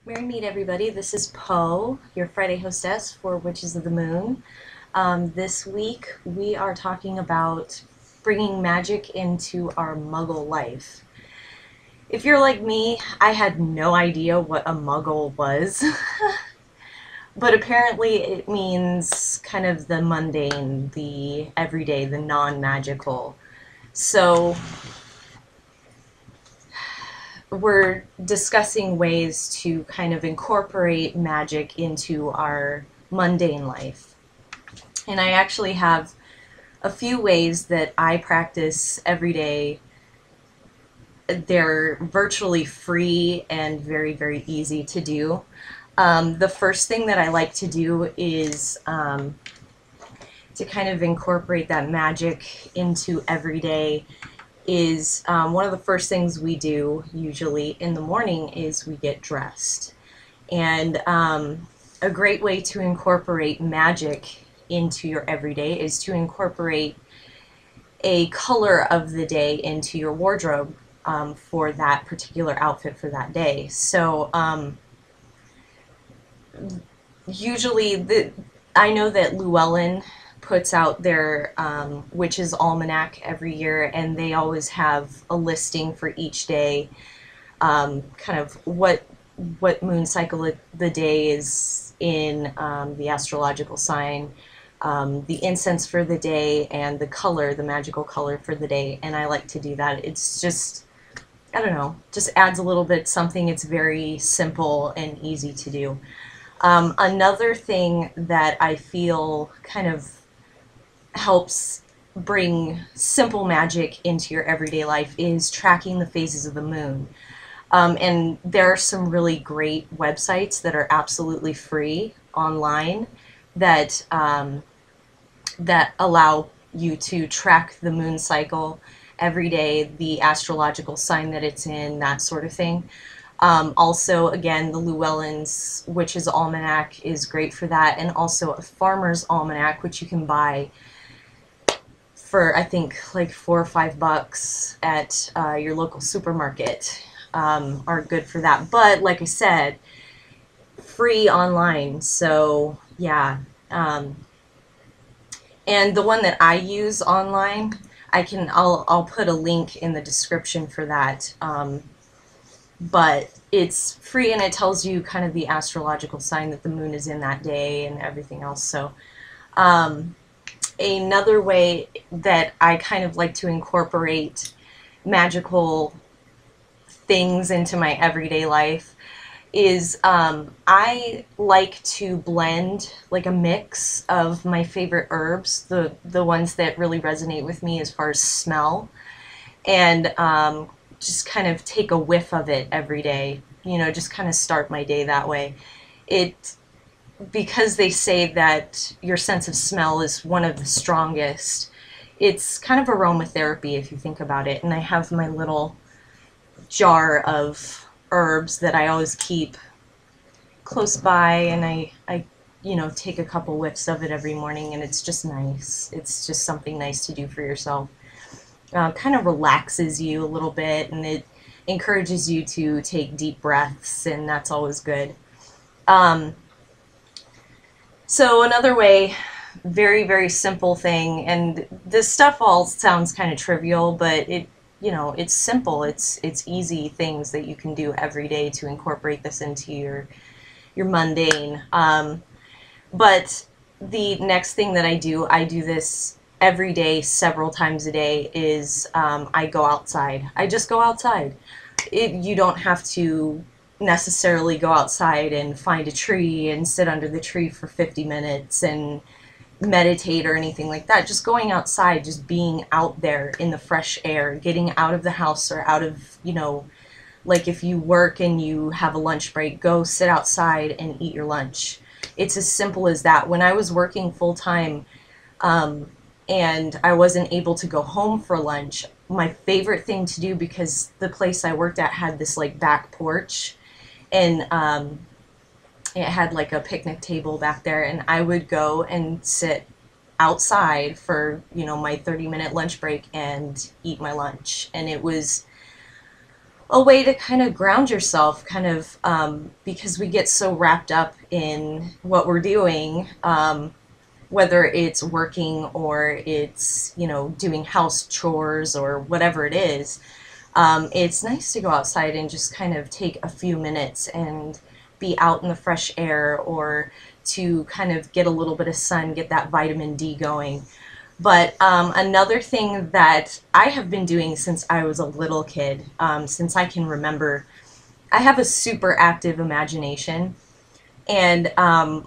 Merry meet everybody. This is Poe, your Friday hostess for Witches of the Moon. This week we are talking about bringing magic into our Muggle life. If you're like me, I had no idea what a Muggle was, but apparently it means kind of the mundane, the everyday, the non-magical. So we're discussing ways to kind of incorporate magic into our mundane life. And I actually have a few ways that I practice every day. They're virtually free and very, very easy to do. The first thing that I like to do is to kind of incorporate that magic into everyday is one of the first things we do usually in the morning is we get dressed. And a great way to incorporate magic into your everyday is to incorporate a color of the day into your wardrobe for that particular outfit for that day. So usually I know that Llewellyn puts out their Witch's Almanac every year, and they always have a listing for each day, kind of what moon cycle the day is in, the astrological sign, the incense for the day, and the color, the magical color for the day. And I like to do that. It's just, I don't know, just adds a little bit something. It's very simple and easy to do. Another thing that I feel kind of helps bring simple magic into your everyday life is tracking the phases of the moon. And there are some really great websites that are absolutely free online that that allow you to track the moon cycle every day, the astrological sign that it's in, that sort of thing. Also, again, the Llewellyn's Witch's Almanac is great for that, and also a Farmer's Almanac, which you can buy for, I think, like $4 or $5 at your local supermarket, are good for that. But like I said, free online. So yeah. And the one that I use online, I'll put a link in the description for that. But it's free, and it tells you kind of the astrological sign that the moon is in that day and everything else. So another way that I kind of like to incorporate magical things into my everyday life is I like to blend like a mix of my favorite herbs, the ones that really resonate with me as far as smell, and just kind of take a whiff of it every day. You know, just kind of start my day that way. It Because they say that your sense of smell is one of the strongest. It's kind of aromatherapy if you think about it. And I have my little jar of herbs that I always keep close by, and I take a couple whiffs of it every morning, and it's just nice. It's just something nice to do for yourself. Kind of relaxes you a little bit, and it encourages you to take deep breaths, and that's always good. Um, So another way, very, very simple thing, and this stuff all sounds kind of trivial, but it's simple. It's easy things that you can do every day to incorporate this into your mundane. But the next thing that I do this every day, several times a day, is I go outside. I just go outside. You don't have to necessarily go outside and find a tree and sit under the tree for 50 minutes and meditate or anything like that. Just going outside, just being out there in the fresh air, getting out of the house or out of, like if you work and you have a lunch break, go sit outside and eat your lunch. It's as simple as that. When I was working full time, and I wasn't able to go home for lunch, my favorite thing to do, because the place I worked at had this like back porch, and it had like a picnic table back there, and I would go and sit outside for my 30-minute lunch break and eat my lunch. And it was a way to kind of ground yourself, kind of, because we get so wrapped up in what we're doing, whether it's working or it's, you know, doing house chores or whatever it is. It's nice to go outside and just kind of take a few minutes and be out in the fresh air, or to kind of get a little bit of sun, get that vitamin D going. But another thing that I have been doing since I was a little kid, since I can remember, I have a super active imagination. And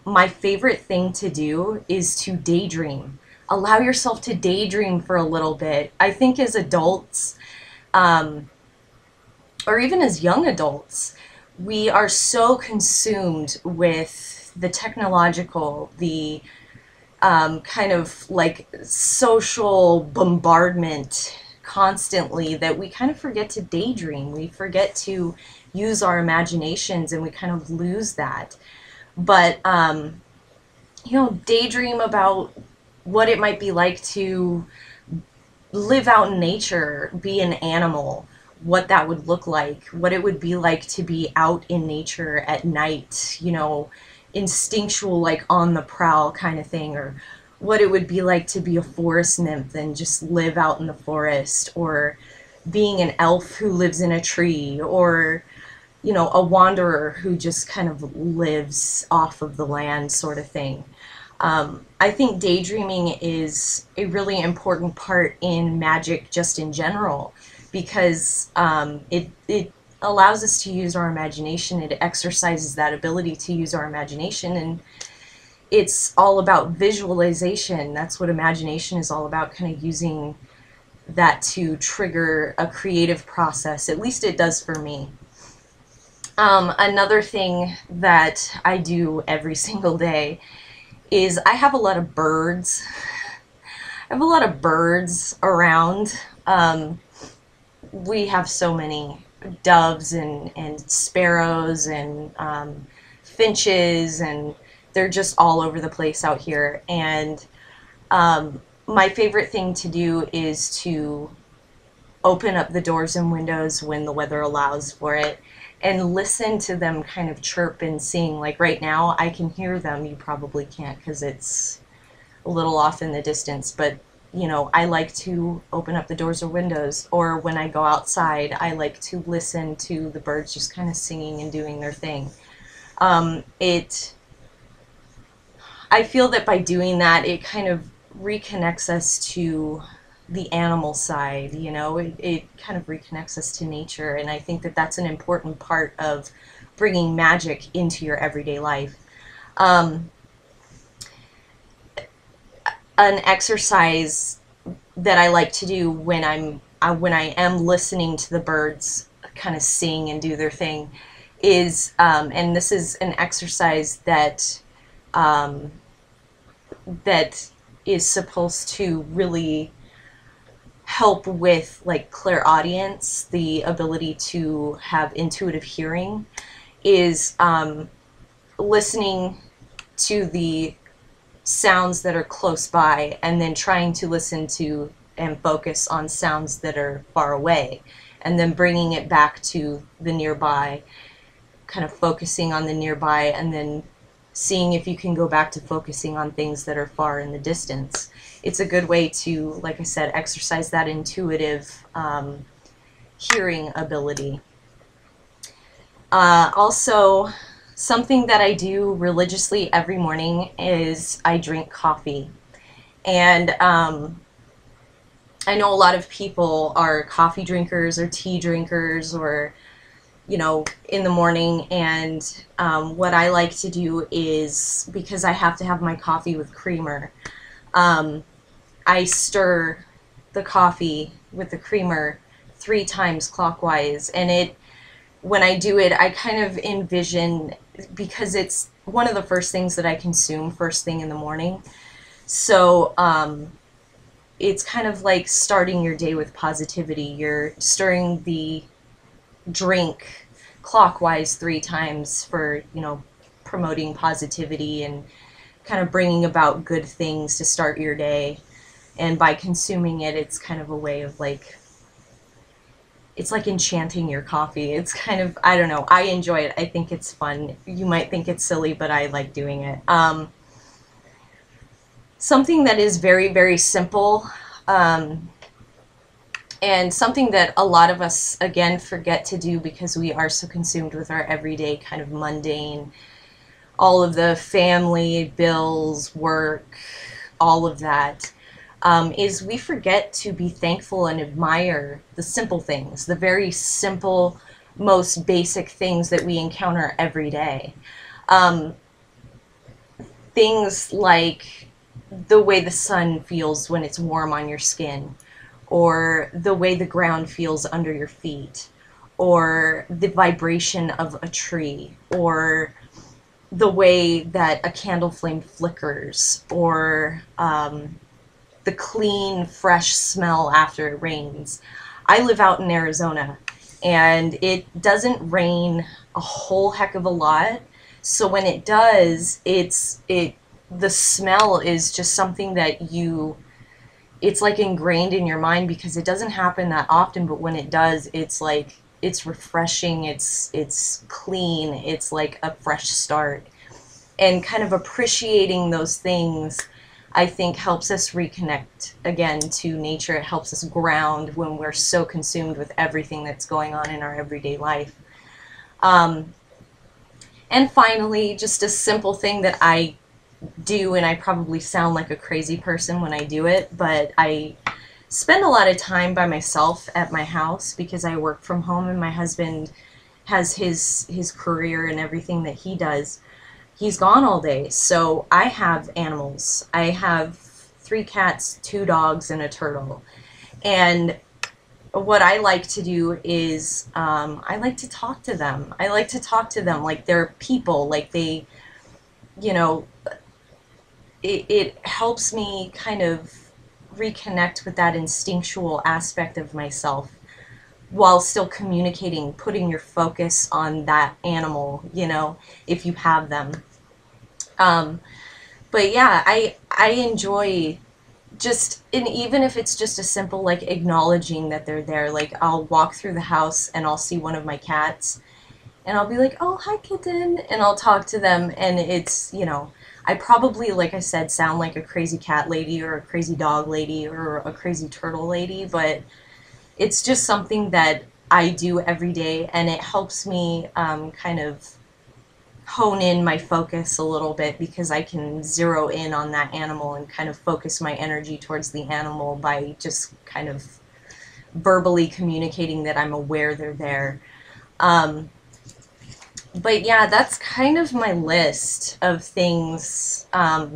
my favorite thing to do is to daydream. Allow yourself to daydream for a little bit. I think as adults, or even as young adults, we are so consumed with the technological, the kind of like social bombardment constantly, that we kind of forget to daydream. We forget to use our imaginations, and we kind of lose that. But, you know, daydream about what it might be like to live out in nature, be an animal, what that would look like, what it would be like to be out in nature at night, you know, instinctual, like on the prowl kind of thing, or what it would be like to be a forest nymph and just live out in the forest, or being an elf who lives in a tree, or, you know, a wanderer who just kind of lives off of the land, sort of thing. I think daydreaming is a really important part in Magick just in general, because it allows us to use our imagination. It exercises that ability to use our imagination, and it's all about visualization. That's what imagination is all about, kind of using that to trigger a creative process. At least it does for me. Another thing that I do every single day is I have a lot of birds. I have a lot of birds around. We have so many doves and sparrows and finches, and they're just all over the place out here. And my favorite thing to do is to open up the doors and windows when the weather allows for it, and listen to them kind of chirp and sing. Like right now, I can hear them. You probably can't because it's a little off in the distance, but you know, I like to open up the doors or windows, or when I go outside, I like to listen to the birds just kind of singing and doing their thing. I feel that by doing that, it kind of reconnects us to the animal side, you know, it kind of reconnects us to nature, and I think that that's an important part of bringing magic into your everyday life. An exercise that I like to do when I am listening to the birds kind of sing and do their thing is, and this is an exercise that that is supposed to really help with like clairaudience, the ability to have intuitive hearing, is listening to the sounds that are close by, and then trying to listen to and focus on sounds that are far away, and then bringing it back to the nearby, kind of focusing on the nearby, and then seeing if you can go back to focusing on things that are far in the distance. It's a good way to, like I said, exercise that intuitive hearing ability. Also, something that I do religiously every morning is I drink coffee. And I know a lot of people are coffee drinkers or tea drinkers, or, you know, in the morning. And what I like to do is, because I have to have my coffee with creamer, I stir the coffee with the creamer 3 times clockwise. And when I do it, I kind of envision, because it's one of the first things that I consume first thing in the morning. So it's kind of like starting your day with positivity. You're stirring the drink clockwise 3 times for, you know, promoting positivity and kind of bringing about good things to start your day. And by consuming it, it's kind of a way of like it's like enchanting your coffee. It's kind of, I don't know, I enjoy it. I think it's fun. You might think it's silly, but I like doing it. Something that is very, very simple, and something that a lot of us, again, forget to do because we are so consumed with our everyday kind of mundane, all of the family, bills, work, all of that, is we forget to be thankful and admire the simple things, the very simple, most basic things that we encounter every day. Things like the way the sun feels when it's warm on your skin, or the way the ground feels under your feet, or the vibration of a tree, or the way that a candle flame flickers, or the clean, fresh smell after it rains. I live out in Arizona, and it doesn't rain a whole heck of a lot. So when it does, the smell is just something that it's like ingrained in your mind because it doesn't happen that often, but when it does, it's like, it's refreshing, it's clean, it's like a fresh start. And kind of appreciating those things, I think, helps us reconnect again to nature. It helps us ground when we're so consumed with everything that's going on in our everyday life. And finally, just a simple thing that I do, and I probably sound like a crazy person when I do it, but I spend a lot of time by myself at my house because I work from home and my husband has his career and everything that he does. He's gone all day, so I have animals. I have 3 cats, 2 dogs, and a turtle. And what I like to do is I like to talk to them. I like to talk to them like they're people, like they, you know, it helps me kind of reconnect with that instinctual aspect of myself while still communicating, putting your focus on that animal, you know, if you have them. But yeah, I enjoy just, and even if it's just a simple like acknowledging that they're there, like I'll walk through the house and I'll see one of my cats and I'll be like, oh, hi kitten, and I'll talk to them, and it's, you know, I probably, like I said, sound like a crazy cat lady or a crazy dog lady or a crazy turtle lady, but it's just something that I do every day, and it helps me kind of hone in my focus a little bit because I can zero in on that animal and kind of focus my energy towards the animal by just kind of verbally communicating that I'm aware they're there. But yeah, that's kind of my list of things that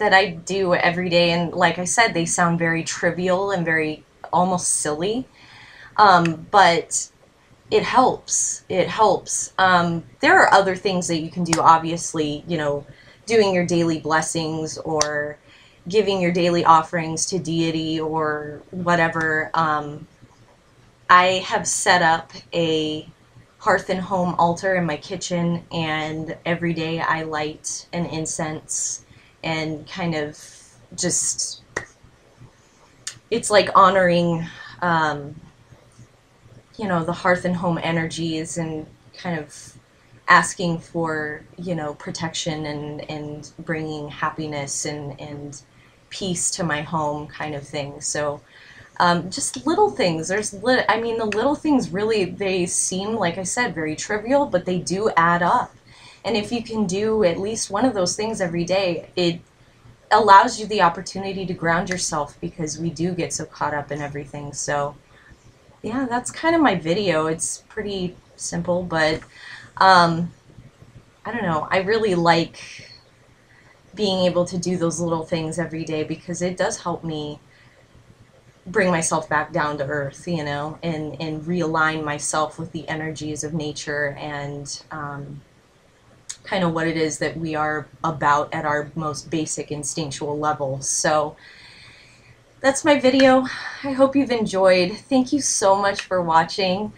I do every day. And like I said, they sound very trivial and very almost silly. But it helps. It helps. There are other things that you can do, obviously, you know, doing your daily blessings or giving your daily offerings to deity or whatever. I have set up a hearth and home altar in my kitchen, and every day I light an incense and kind of just, it's like honoring, you know, the hearth and home energies and kind of asking for, you know, protection and bringing happiness and peace to my home kind of thing. So just little things. I mean, the little things really, they seem, like I said, very trivial, but they do add up. And if you can do at least one of those things every day, it allows you the opportunity to ground yourself because we do get so caught up in everything. So yeah, that's kind of my video. It's pretty simple, but I don't know. I really like being able to do those little things every day because it does help me bring myself back down to earth, you know, and realign myself with the energies of nature and kind of what it is that we are about at our most basic instinctual level. So that's my video. I hope you've enjoyed. Thank you so much for watching.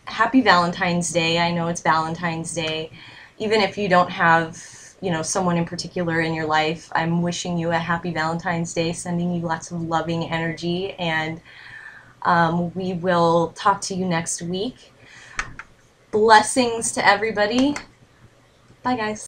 Happy Valentine's Day. I know it's Valentine's Day. Even if you don't have, you know, someone in particular in your life, I'm wishing you a happy Valentine's Day, sending you lots of loving energy, and We will talk to you next week. Blessings to everybody. Bye, guys.